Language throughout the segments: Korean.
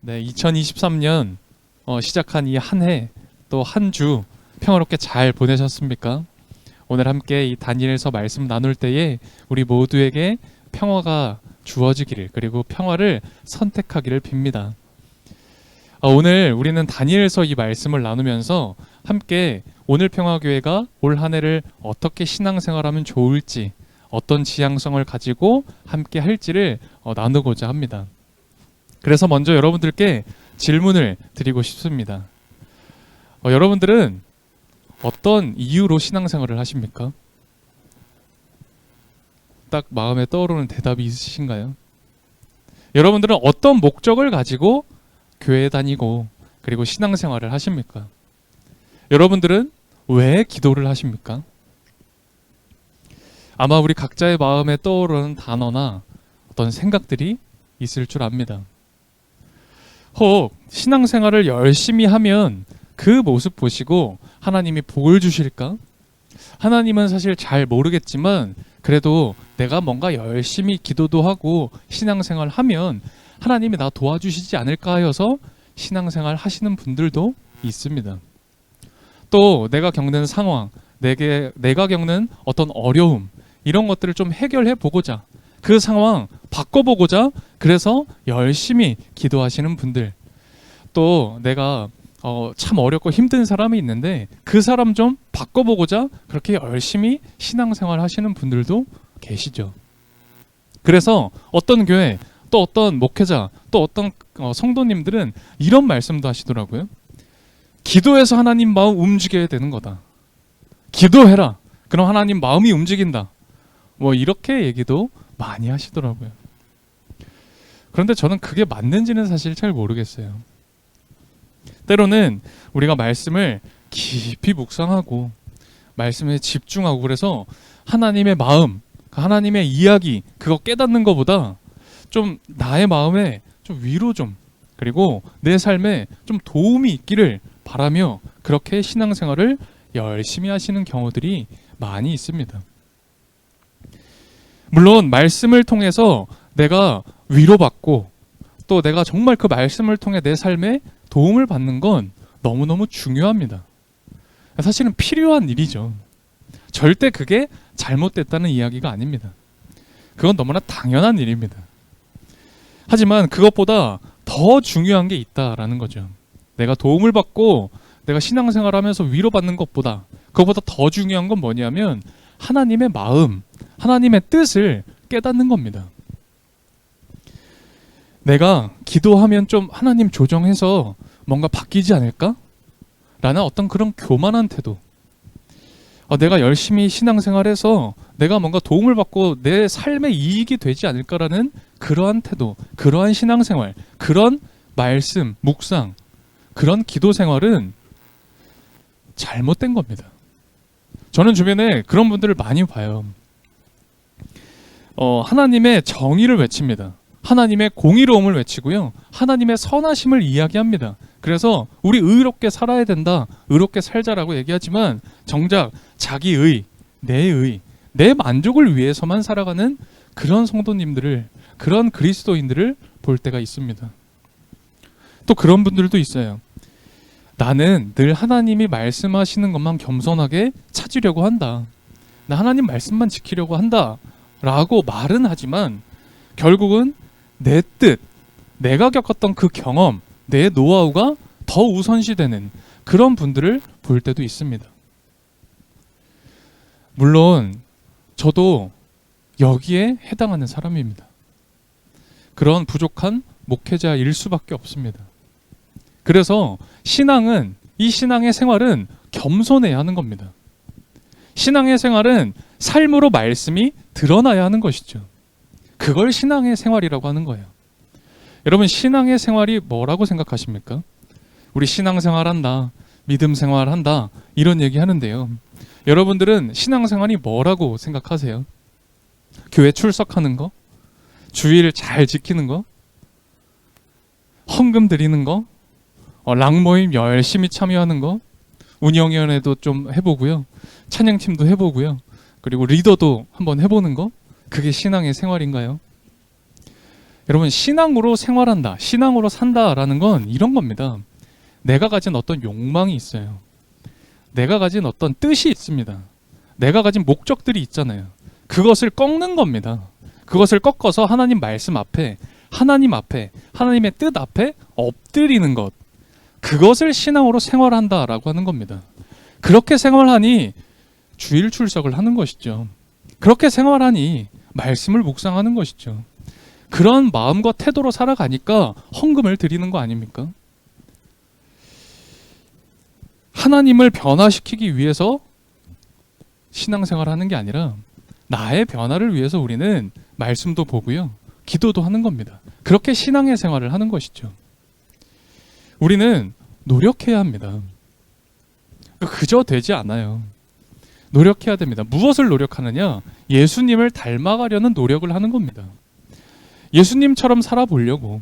네, 2023년 시작한 이 한 해 또 한 주 평화롭게 잘 보내셨습니까? 오늘 함께 이 다니엘서 말씀 나눌 때에 우리 모두에게 평화가 주어지기를, 그리고 평화를 선택하기를 빕니다. 오늘 우리는 다니엘서 이 말씀을 나누면서 함께 오늘 평화교회가 올 한 해를 어떻게 신앙생활하면 좋을지, 어떤 지향성을 가지고 함께 할지를 나누고자 합니다. 그래서 먼저 여러분들께 질문을 드리고 싶습니다. 여러분들은 어떤 이유로 신앙생활을 하십니까? 딱 마음에 떠오르는 대답이 있으신가요? 여러분들은 어떤 목적을 가지고 교회에 다니고 그리고 신앙생활을 하십니까? 여러분들은 왜 기도를 하십니까? 아마 우리 각자의 마음에 떠오르는 단어나 어떤 생각들이 있을 줄 압니다. 혹 신앙생활을 열심히 하면 그 모습 보시고 하나님이 복을 주실까? 하나님은 사실 잘 모르겠지만 그래도 내가 뭔가 열심히 기도도 하고 신앙생활 하면 하나님이 나 도와주시지 않을까 하여서 신앙생활 하시는 분들도 있습니다. 또 내가 겪는 상황, 내가 겪는 어떤 어려움, 이런 것들을 좀 해결해 보고자, 그 상황 바꿔보고자 그래서 열심히 기도하시는 분들, 또 내가 참 어렵고 힘든 사람이 있는데 그 사람 좀 바꿔보고자 그렇게 열심히 신앙생활 하시는 분들도 계시죠. 그래서 어떤 교회, 또 어떤 목회자, 또 어떤 성도님들은 이런 말씀도 하시더라고요. 기도해서 하나님 마음 움직여야 되는 거다. 기도해라. 그럼 하나님 마음이 움직인다. 뭐 이렇게 얘기도 많이 하시더라고요. 그런데 저는 그게 맞는지는 사실 잘 모르겠어요. 때로는 우리가 말씀을 깊이 묵상하고 말씀에 집중하고 그래서 하나님의 마음, 하나님의 이야기 그거 깨닫는 것보다 좀 나의 마음에 좀 위로 좀, 그리고 내 삶에 좀 도움이 있기를 바라며 그렇게 신앙생활을 열심히 하시는 경우들이 많이 있습니다. 물론 말씀을 통해서 내가 위로받고 또 내가 정말 그 말씀을 통해 내 삶에 도움을 받는 건 너무너무 중요합니다. 사실은 필요한 일이죠. 절대 그게 잘못됐다는 이야기가 아닙니다. 그건 너무나 당연한 일입니다. 하지만 그것보다 더 중요한 게 있다라는 거죠. 내가 도움을 받고 내가 신앙생활하면서 위로받는 것보다, 그것보다 더 중요한 건 뭐냐면 하나님의 마음, 하나님의 뜻을 깨닫는 겁니다. 내가 기도하면 좀 하나님 조정해서 뭔가 바뀌지 않을까? 라는 어떤 그런 교만한 태도. 내가 열심히 신앙생활해서 내가 뭔가 도움을 받고 내 삶에 이익이 되지 않을까라는 그러한 태도, 그러한 신앙생활, 그런 말씀, 묵상, 그런 기도 생활은 잘못된 겁니다. 저는 주변에 그런 분들을 많이 봐요. 하나님의 정의를 외칩니다. 하나님의 공의로움을 외치고요. 하나님의 선하심을 이야기합니다. 그래서 우리 의롭게 살아야 된다, 의롭게 살자라고 얘기하지만 정작 자기의, 내 만족을 위해서만 살아가는 그런 성도님들을, 그런 그리스도인들을 볼 때가 있습니다. 또 그런 분들도 있어요. 나는 늘 하나님이 말씀하시는 것만 겸손하게 찾으려고 한다. 나 하나님 말씀만 지키려고 한다. 라고 말은 하지만 결국은 내 뜻, 내가 겪었던 그 경험, 내 노하우가 더 우선시되는 그런 분들을 볼 때도 있습니다. 물론 저도 여기에 해당하는 사람입니다. 그런 부족한 목회자일 수밖에 없습니다. 그래서 신앙은, 이 신앙의 생활은 겸손해야 하는 겁니다. 신앙의 생활은 삶으로 말씀이 드러나야 하는 것이죠. 그걸 신앙의 생활이라고 하는 거예요. 여러분, 신앙의 생활이 뭐라고 생각하십니까? 우리 신앙생활한다, 믿음 생활한다, 이런 얘기 하는데요. 여러분들은 신앙생활이 뭐라고 생각하세요? 교회 출석하는 거? 주일 잘 지키는 거? 헌금 드리는 거? 랑모임 열심히 참여하는 거? 운영위원회도 좀 해보고요. 찬양팀도 해보고요. 그리고 리더도 한번 해보는 거? 그게 신앙의 생활인가요? 여러분, 신앙으로 생활한다, 신앙으로 산다라는 건 이런 겁니다. 내가 가진 어떤 욕망이 있어요. 내가 가진 어떤 뜻이 있습니다. 내가 가진 목적들이 있잖아요. 그것을 꺾는 겁니다. 그것을 꺾어서 하나님 말씀 앞에, 하나님의 뜻 앞에 엎드리는 것. 그것을 신앙으로 생활한다라고 하는 겁니다. 그렇게 생활하니 주일 출석을 하는 것이죠. 그렇게 생활하니 말씀을 묵상하는 것이죠. 그런 마음과 태도로 살아가니까 헌금을 드리는 거 아닙니까? 하나님을 변화시키기 위해서 신앙생활을 하는 게 아니라 나의 변화를 위해서 우리는 말씀도 보고요, 기도도 하는 겁니다. 그렇게 신앙의 생활을 하는 것이죠. 우리는 노력해야 합니다. 그저 되지 않아요. 노력해야 됩니다. 무엇을 노력하느냐? 예수님을 닮아가려는 노력을 하는 겁니다. 예수님처럼 살아보려고.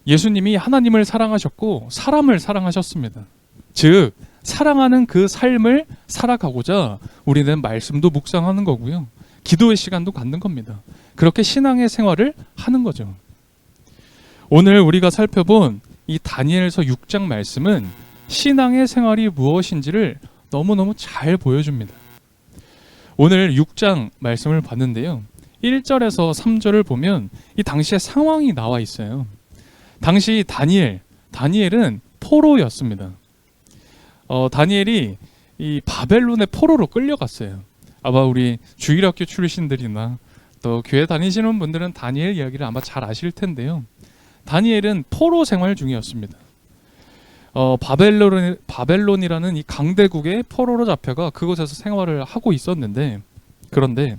예수님이 하나님을 사랑하셨고 사람을 사랑하셨습니다. 즉 사랑하는 그 삶을 살아가고자 우리는 말씀도 묵상하는 거고요, 기도의 시간도 갖는 겁니다. 그렇게 신앙의 생활을 하는 거죠. 오늘 우리가 살펴본 이 다니엘서 6장 말씀은 신앙의 생활이 무엇인지를 너무너무 잘 보여줍니다. 오늘 6장 말씀을 봤는데요, 1절에서 3절을 보면 이 당시의 상황이 나와 있어요. 당시 다니엘은 포로였습니다. 다니엘이 이 바벨론의 포로로 끌려갔어요. 아마 우리 주일학교 출신들이나 또 교회 다니시는 분들은 다니엘 이야기를 아마 잘 아실 텐데요. 다니엘은 포로 생활 중이었습니다. 바벨론이라는 이 강대국의 포로로 잡혀가 그곳에서 생활을 하고 있었는데, 그런데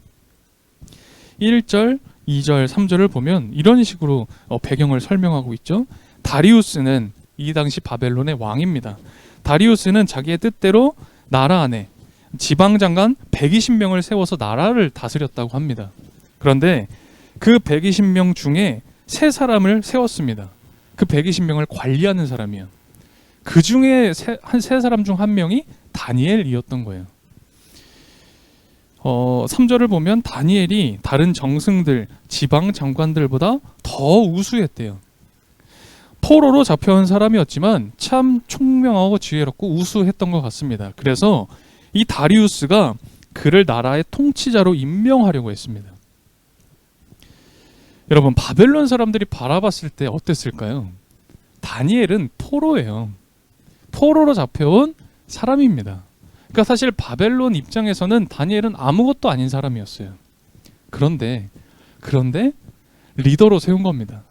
1절, 2절, 3절을 보면 이런 식으로 배경을 설명하고 있죠. 다리우스는 이 당시 바벨론의 왕입니다. 다리우스는 자기의 뜻대로 나라 안에 지방장관 120명을 세워서 나라를 다스렸다고 합니다. 그런데 그 120명 중에 3사람을 세웠습니다. 그 120명을 관리하는 사람이요. 그 중에 한 3사람 중 1명이 다니엘이었던 거예요. 3절을 보면 다니엘이 다른 정승들, 지방 장관들보다 더 우수했대요. 포로로 잡혀온 사람이었지만 참 총명하고 지혜롭고 우수했던 것 같습니다. 그래서 이 다리우스가 그를 나라의 통치자로 임명하려고 했습니다. 여러분, 바벨론 사람들이 바라봤을 때 어땠을까요? 다니엘은 포로예요. 포로로 잡혀온 사람입니다. 그러니까 사실 바벨론 입장에서는 다니엘은 아무것도 아닌 사람이었어요. 그런데 리더로 세운 겁니다.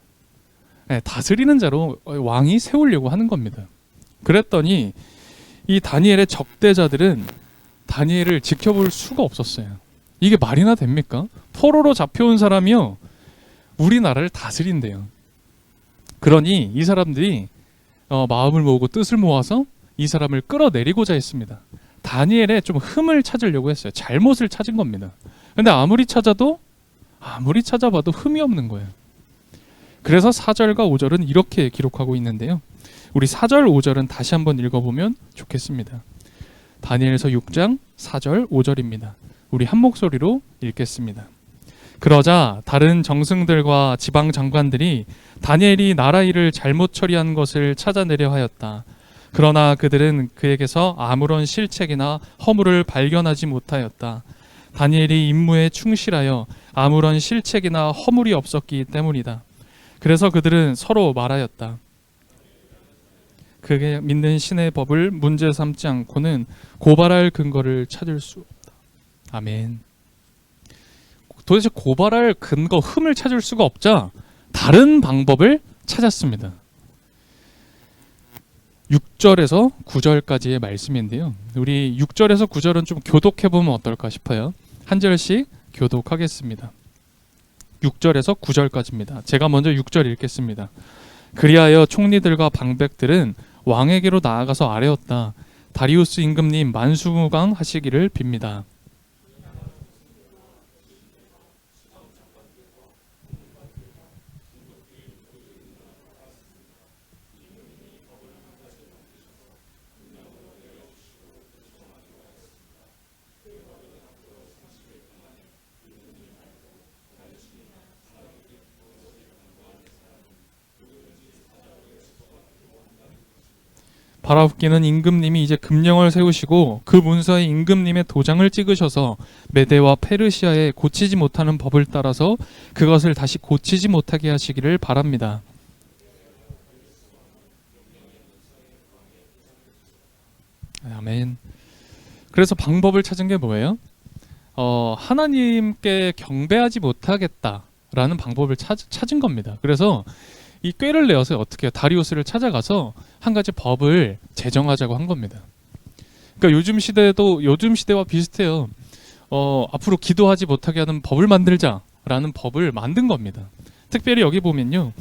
네, 다스리는 자로 왕이 세우려고 하는 겁니다. 그랬더니 이 다니엘의 적대자들은 다니엘을 지켜볼 수가 없었어요. 이게 말이나 됩니까? 포로로 잡혀온 사람이요, 우리나라를 다스린대요. 그러니 이 사람들이 마음을 모으고 뜻을 모아서 이 사람을 끌어내리고자 했습니다. 다니엘의 좀 흠을 찾으려고 했어요. 잘못을 찾은 겁니다. 근데 아무리 찾아봐도 흠이 없는 거예요. 그래서 4절과 5절은 이렇게 기록하고 있는데요, 우리 4절 5절은 다시 한번 읽어보면 좋겠습니다. 다니엘서 6장 4절 5절입니다. 우리 한 목소리로 읽겠습니다. 그러자 다른 정승들과 지방 장관들이 다니엘이 나라 일을 잘못 처리한 것을 찾아내려 하였다. 그러나 그들은 그에게서 아무런 실책이나 허물을 발견하지 못하였다. 다니엘이 임무에 충실하여 아무런 실책이나 허물이 없었기 때문이다. 그래서 그들은 서로 말하였다. 그게 믿는 신의 법을 문제 삼지 않고는 고발할 근거를 찾을 수 없다. 아멘. 도대체 고발할 근거, 흠을 찾을 수가 없자 다른 방법을 찾았습니다. 6절에서 9절까지의 말씀인데요, 우리 6절에서 9절은 좀 교독해보면 어떨까 싶어요. 한 절씩 교독하겠습니다. 6절에서 9절까지입니다. 제가 먼저 6절 읽겠습니다. 그리하여 총리들과 방백들은 왕에게로 나아가서 아뢰었다. 다리우스 임금님 만수무강하시기를 빕니다. 바라옵기는 임금님이 이제 금령을 세우시고 그 문서에 임금님의 도장을 찍으셔서 메대와 페르시아에 고치지 못하는 법을 따라서 그것을 다시 고치지 못하게 하시기를 바랍니다. 아멘. 그래서 방법을 찾은 게 뭐예요? 하나님께 경배하지 못하겠다라는 방법을 찾은 겁니다. 그래서 이 꾀를 내어서 어떻게 해요? 다리우스를 찾아가서 한 가지 법을 제정하자고 한 겁니다. 그러니까 요즘 시대와 비슷해요. 앞으로 기도하지 못하게 하는 법을 만들자라는 법을 만든 겁니다. 특별히 여기 보면요,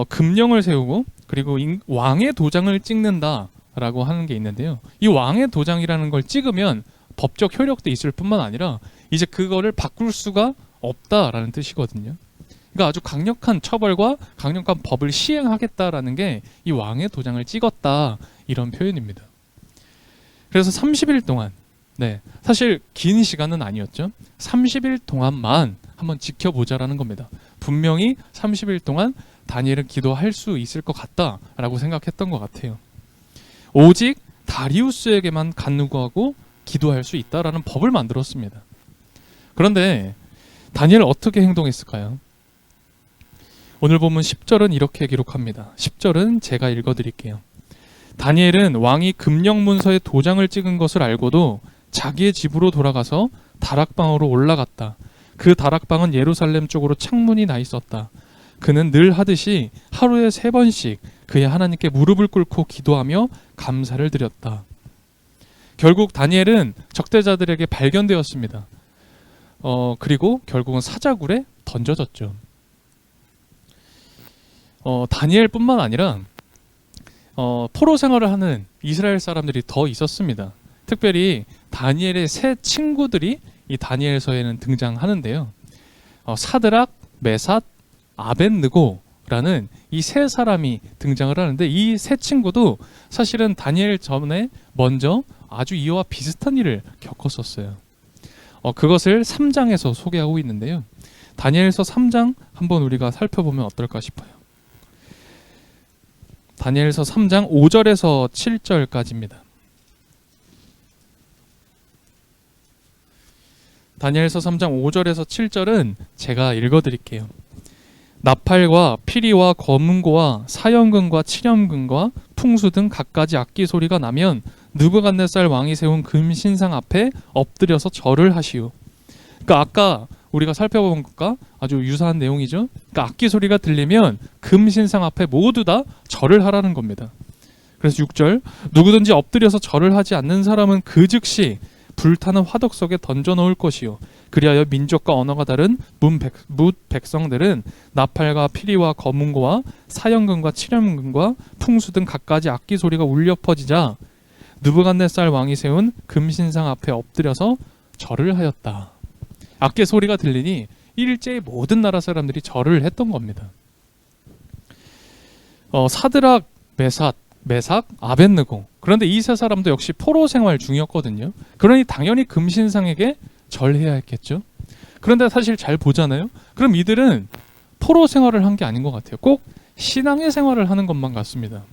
금령을 세우고 그리고 왕의 도장을 찍는다라고 하는 게 있는데요. 이 왕의 도장이라는 걸 찍으면 법적 효력도 있을 뿐만 아니라 이제 그거를 바꿀 수가 없다라는 뜻이거든요. 그러니까 아주 강력한 처벌과 강력한 법을 시행하겠다라는 게 이 왕의 도장을 찍었다, 이런 표현입니다. 그래서 30일 동안, 사실 긴 시간은 아니었죠. 30일 동안만 한번 지켜보자라는 겁니다. 분명히 30일 동안 다니엘은 기도할 수 있을 것 같다라고 생각했던 것 같아요. 오직 다리우스에게만 간구하고 기도할 수 있다라는 법을 만들었습니다. 그런데 다니엘 어떻게 행동했을까요? 오늘 본문 10절은 이렇게 기록합니다. 10절은 제가 읽어드릴게요. 다니엘은 왕이 금령 문서에 도장을 찍은 것을 알고도 자기의 집으로 돌아가서 다락방으로 올라갔다. 그 다락방은 예루살렘 쪽으로 창문이 나 있었다. 그는 늘 하듯이 하루에 3번씩 그의 하나님께 무릎을 꿇고 기도하며 감사를 드렸다. 결국 다니엘은 적대자들에게 발견되었습니다. 그리고 결국은 사자굴에 던져졌죠. 다니엘뿐만 아니라 포로 생활을 하는 이스라엘 사람들이 더 있었습니다. 특별히 다니엘의 세 친구들이 이 다니엘서에는 등장하는데요. 사드락, 메삿, 아벳느고라는 이 세 사람이 등장을 하는데, 이 세 친구도 사실은 다니엘 전에 먼저 아주 이와 비슷한 일을 겪었었어요. 그것을 3장에서 소개하고 있는데요. 다니엘서 3장 한번 우리가 살펴보면 어떨까 싶어요. 다니엘서 3장 5절에서 7절까지입니다. 다니엘서 3장 5절에서 7절은 제가 읽어드릴게요. 나팔과 피리와 검은고와 사형금과 칠염금과 풍수 등 갖가지 악기 소리가 나면 느부갓네살 왕이 세운 금신상 앞에 엎드려서 절을 하시오. 그러니까 아까 우리가 살펴본 것과 아주 유사한 내용이죠. 그러니까 악기 소리가 들리면 금신상 앞에 모두 다 절을 하라는 겁니다. 그래서 6절, 누구든지 엎드려서 절을 하지 않는 사람은 그 즉시 불타는 화덕 속에 던져 놓을 것이요. 그리하여 민족과 언어가 다른 뭇 백성들은 나팔과 피리와 검은고와 사형금과 칠염금과 풍수 등 갖가지 악기 소리가 울려 퍼지자 느부갓네살 왕이 세운 금신상 앞에 엎드려서 절을 하였다. 악기 소리가 들리니 일제히 모든 나라 사람들이 절을 했던 겁니다. 사드락, 메삭, 아벳느고. 그런데 이 세 사람도 역시 포로 생활 중이었거든요. 그러니 당연히 금신상에게 절해야 했겠죠. 그런데 사실 잘 보잖아요. 그럼 이들은 포로 생활을 한 게 아닌 것 같아요. 꼭 신앙의 생활을 하는 것만 같습니다.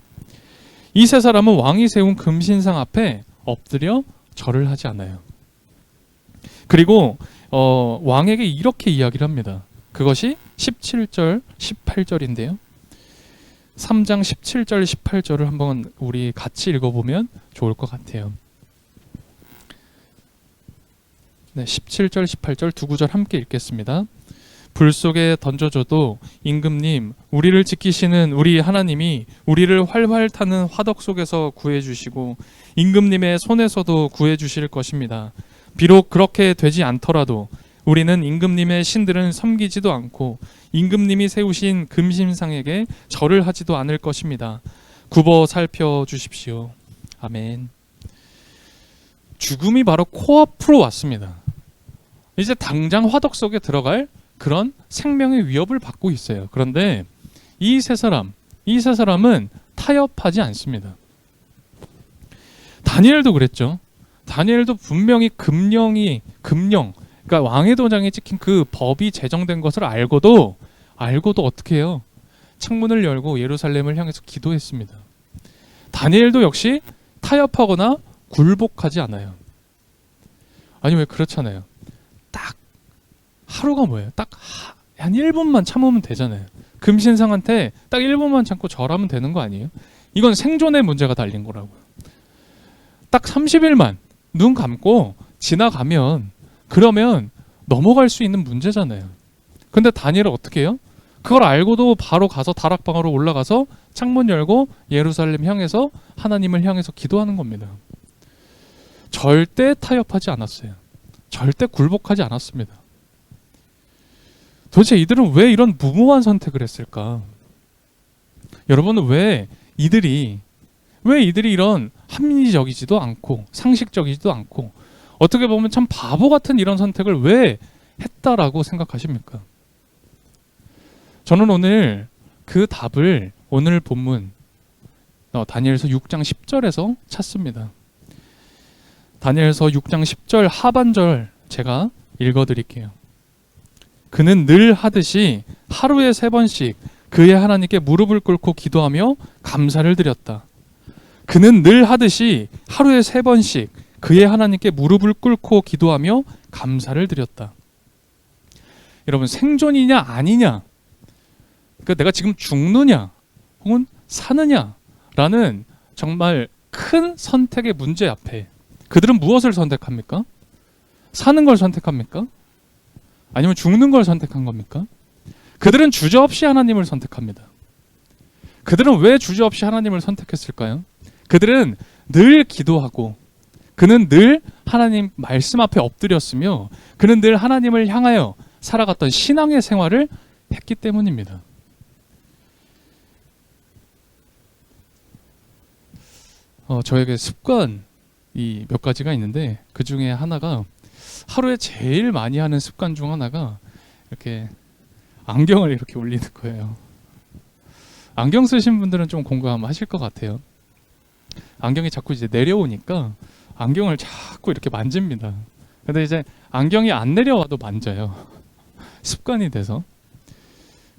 이 세 사람은 왕이 세운 금신상 앞에 엎드려 절을 하지 않아요. 그리고 왕에게 이렇게 이야기를 합니다. 그것이 17절, 18절인데요. 3장 17절, 18절을 한번 우리 같이 읽어보면 좋을 것 같아요. 17절, 18절 두 구절 함께 읽겠습니다. 불 속에 던져줘도 임금님, 우리를 지키시는 우리 하나님이 우리를 활활 타는 화덕 속에서 구해주시고 임금님의 손에서도 구해주실 것입니다. 비록 그렇게 되지 않더라도 우리는 임금님의 신들은 섬기지도 않고 임금님이 세우신 금신상에게 절을 하지도 않을 것입니다. 굽어 살펴주십시오. 아멘. 죽음이 바로 코앞으로 왔습니다. 이제 당장 화덕 속에 들어갈 그런 생명의 위협을 받고 있어요. 그런데 이 세 사람은 타협하지 않습니다. 다니엘도 그랬죠. 다니엘도 분명히 금령, 그러니까 왕의 도장에 찍힌 그 법이 제정된 것을 알고도 어떻게 해요? 창문을 열고 예루살렘을 향해서 기도했습니다. 다니엘도 역시 타협하거나 굴복하지 않아요. 아니 왜 그렇잖아요. 딱 하루가 뭐예요? 딱 한 1분만 참으면 되잖아요. 금신상한테 딱 1분만 참고 절하면 되는 거 아니에요? 이건 생존의 문제가 달린 거라고요. 딱 30일만 눈 감고 지나가면 그러면 넘어갈 수 있는 문제잖아요. 근데 다니엘은 어떻게 해요? 그걸 알고도 바로 가서 다락방으로 올라가서 창문 열고 예루살렘 향해서 하나님을 향해서 기도하는 겁니다. 절대 타협하지 않았어요. 절대 굴복하지 않았습니다. 도대체 이들은 왜 이런 무모한 선택을 했을까? 여러분은 왜 이들이 이런 합리적이지도 않고 상식적이지도 않고 어떻게 보면 참 바보 같은 이런 선택을 왜 했다라고 생각하십니까? 저는 오늘 그 답을 오늘 본문 다니엘서 6장 10절에서 찾습니다. 다니엘서 6장 10절 하반절 제가 읽어드릴게요. 그는 늘 하듯이 하루에 3번씩 그의 하나님께 무릎을 꿇고 기도하며 감사를 드렸다. 그는 늘 하듯이 하루에 3번씩 그의 하나님께 무릎을 꿇고 기도하며 감사를 드렸다. 여러분, 생존이냐 아니냐, 그러니까 내가 지금 죽느냐 혹은 사느냐라는 정말 큰 선택의 문제 앞에 그들은 무엇을 선택합니까? 사는 걸 선택합니까? 아니면 죽는 걸 선택한 겁니까? 그들은 주저없이 하나님을 선택합니다. 그들은 왜 주저없이 하나님을 선택했을까요? 그들은 늘 기도하고 그는 늘 하나님 말씀 앞에 엎드렸으며 그는 늘 하나님을 향하여 살아갔던 신앙의 생활을 했기 때문입니다. 저에게 습관이 몇 가지가 있는데 그 중에 하나가 하루에 제일 많이 하는 습관 중 하나가 이렇게 안경을 이렇게 올리는 거예요. 안경 쓰신 분들은 좀 공감하실 것 같아요. 안경이 자꾸 이제 내려오니까 안경을 자꾸 이렇게 만집니다. 근데 이제 안경이 안 내려와도 만져요. 습관이 돼서.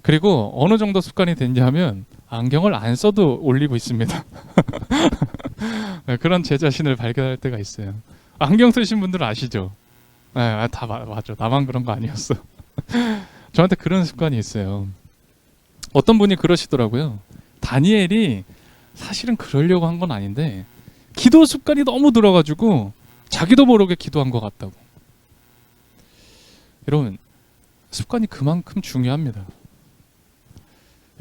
그리고 어느 정도 습관이 됐냐 하면 안경을 안 써도 올리고 있습니다. 그런 제 자신을 발견할 때가 있어요. 안경 쓰신 분들은 아시죠? 네, 다 맞아. 나만 그런 거 아니었어. 저한테 그런 습관이 있어요. 어떤 분이 그러시더라고요. 다니엘이 사실은 그러려고 한 건 아닌데 기도 습관이 너무 들어가지고 자기도 모르게 기도한 것 같다고. 여러분, 습관이 그만큼 중요합니다.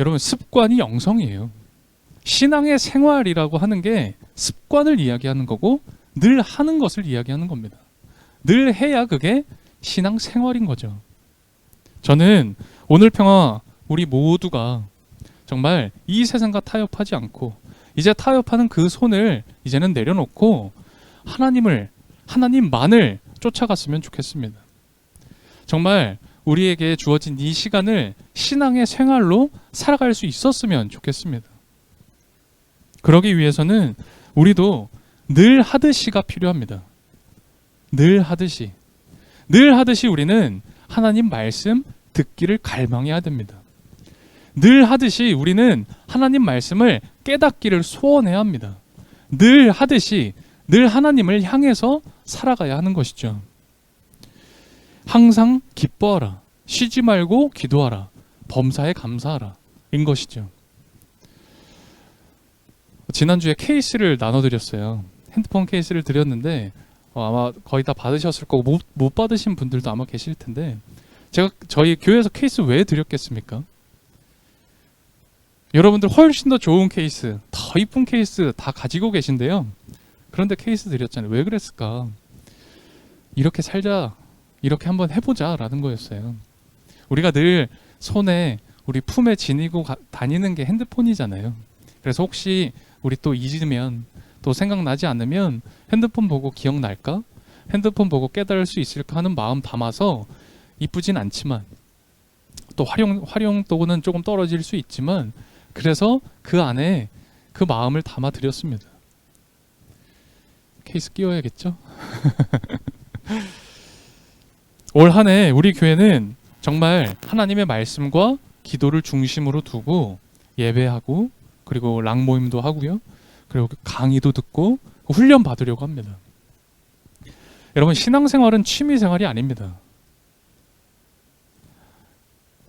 여러분, 습관이 영성이에요. 신앙의 생활이라고 하는 게 습관을 이야기하는 거고 늘 하는 것을 이야기하는 겁니다. 늘 해야 그게 신앙 생활인 거죠. 저는 오늘 평화 우리 모두가 정말 이 세상과 타협하지 않고 이제 타협하는 그 손을 이제는 내려놓고 하나님만을 쫓아갔으면 좋겠습니다. 정말 우리에게 주어진 이 시간을 신앙의 생활로 살아갈 수 있었으면 좋겠습니다. 그러기 위해서는 우리도 늘 하듯이가 필요합니다. 늘 하듯이 우리는 하나님 말씀 듣기를 갈망해야 됩니다. 늘 하듯이 우리는 하나님 말씀을 깨닫기를 소원해야 합니다. 늘 하듯이 늘 하나님을 향해서 살아가야 하는 것이죠. 항상 기뻐하라, 쉬지 말고 기도하라, 범사에 감사하라 인 것이죠. 지난주에 케이스를 나눠드렸어요. 핸드폰 케이스를 드렸는데 아마 거의 다 받으셨을 거고 못 받으신 분들도 아마 계실 텐데 제가 저희 교회에서 케이스 왜 드렸겠습니까? 여러분들 훨씬 더 좋은 케이스, 더 이쁜 케이스 다 가지고 계신데요. 그런데 케이스 드렸잖아요. 왜 그랬을까? 이렇게 살자, 이렇게 한번 해보자 라는 거였어요. 우리가 늘 손에 우리 품에 지니고 다니는 게 핸드폰이잖아요. 그래서 혹시 우리 또 잊으면 또 생각나지 않으면 핸드폰 보고 기억날까? 핸드폰 보고 깨달을 수 있을까 하는 마음 담아서 이쁘진 않지만 또 활용도는 조금 떨어질 수 있지만 그래서 그 안에 그 마음을 담아 드렸습니다. 케이스 끼워야겠죠? 올 한 해 우리 교회는 정말 하나님의 말씀과 기도를 중심으로 두고 예배하고 그리고 랑 모임도 하고요. 그리고 강의도 듣고 훈련 받으려고 합니다. 여러분, 신앙생활은 취미생활이 아닙니다.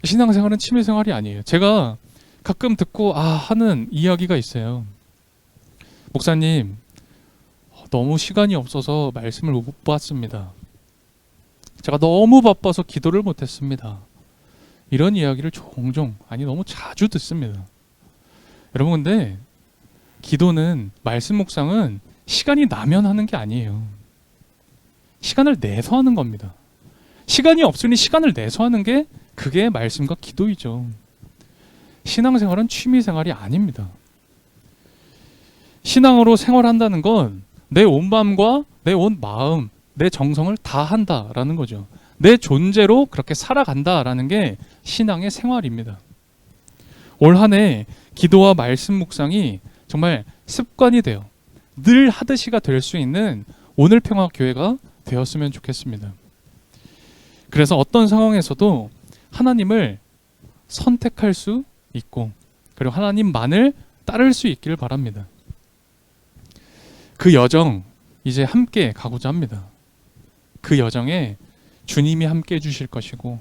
신앙생활은 취미생활이 아니에요. 제가 가끔 듣고 하는 이야기가 있어요. 목사님, 너무 시간이 없어서 말씀을 못 봤습니다. 제가 너무 바빠서 기도를 못했습니다. 이런 이야기를 종종, 너무 자주 듣습니다. 여러분, 근데 기도는, 말씀 묵상은 시간이 나면 하는 게 아니에요. 시간을 내서 하는 겁니다. 시간이 없으니 시간을 내서 하는 게 그게 말씀과 기도이죠. 신앙생활은 취미생활이 아닙니다. 신앙으로 생활한다는 건 내 온 마음과 내 온 마음, 내 정성을 다 한다라는 거죠. 내 존재로 그렇게 살아간다라는 게 신앙의 생활입니다. 올 한 해 기도와 말씀 묵상이 정말 습관이 되어 늘 하듯이가 될 수 있는 오늘 평화 교회가 되었으면 좋겠습니다. 그래서 어떤 상황에서도 하나님을 선택할 수 있고, 그리고 하나님만을 따를 수 있기를 바랍니다. 그 여정 이제 함께 가고자 합니다. 그 여정에 주님이 함께 해주실 것이고,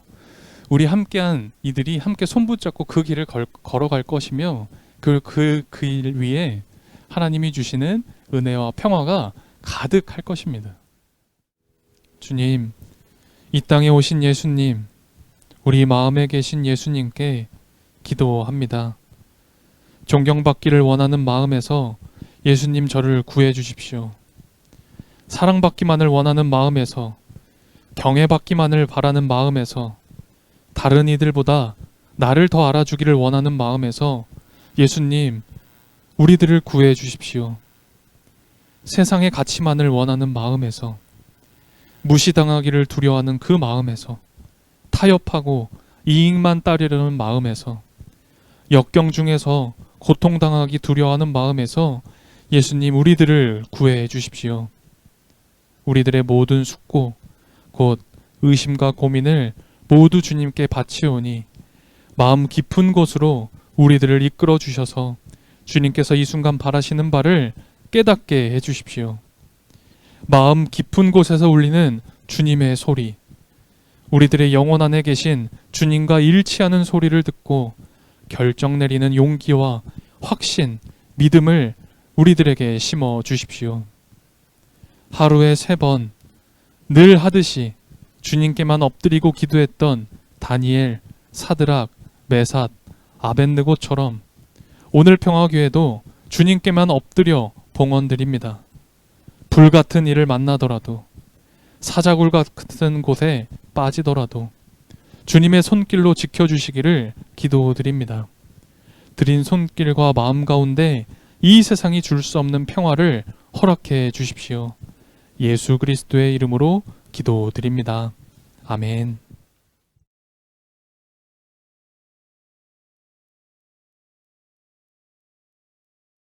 우리 함께한 이들이 함께 손붙잡고 그 길을 걸어갈 것이며, 그 길 위에 하나님이 주시는 은혜와 평화가 가득할 것입니다. 주님, 이 땅에 오신 예수님, 우리 마음에 계신 예수님께 기도합니다. 존경받기를 원하는 마음에서 예수님 저를 구해 주십시오. 사랑받기만을 원하는 마음에서, 경외받기만을 바라는 마음에서, 다른 이들보다 나를 더 알아주기를 원하는 마음에서 예수님, 우리들을 구해 주십시오. 세상의 가치만을 원하는 마음에서, 무시당하기를 두려워하는 그 마음에서, 타협하고 이익만 따르려는 마음에서, 역경 중에서 고통당하기 두려워하는 마음에서 예수님, 우리들을 구해 주십시오. 우리들의 모든 숙고, 곧 의심과 고민을 모두 주님께 바치오니 마음 깊은 곳으로 우리들을 이끌어 주셔서 주님께서 이 순간 바라시는 바를 깨닫게 해주십시오. 마음 깊은 곳에서 울리는 주님의 소리, 우리들의 영혼 안에 계신 주님과 일치하는 소리를 듣고 결정 내리는 용기와 확신, 믿음을 우리들에게 심어 주십시오. 하루에 3번 늘 하듯이 주님께만 엎드리고 기도했던 다니엘, 사드락, 메삿, 아벳느고처럼 오늘 평화교회도 주님께만 엎드려 봉헌드립니다. 불같은 일을 만나더라도, 사자굴 같은 곳에 빠지더라도 주님의 손길로 지켜주시기를 기도드립니다. 드린 손길과 마음 가운데 이 세상이 줄 수 없는 평화를 허락해 주십시오. 예수 그리스도의 이름으로 기도드립니다. 아멘.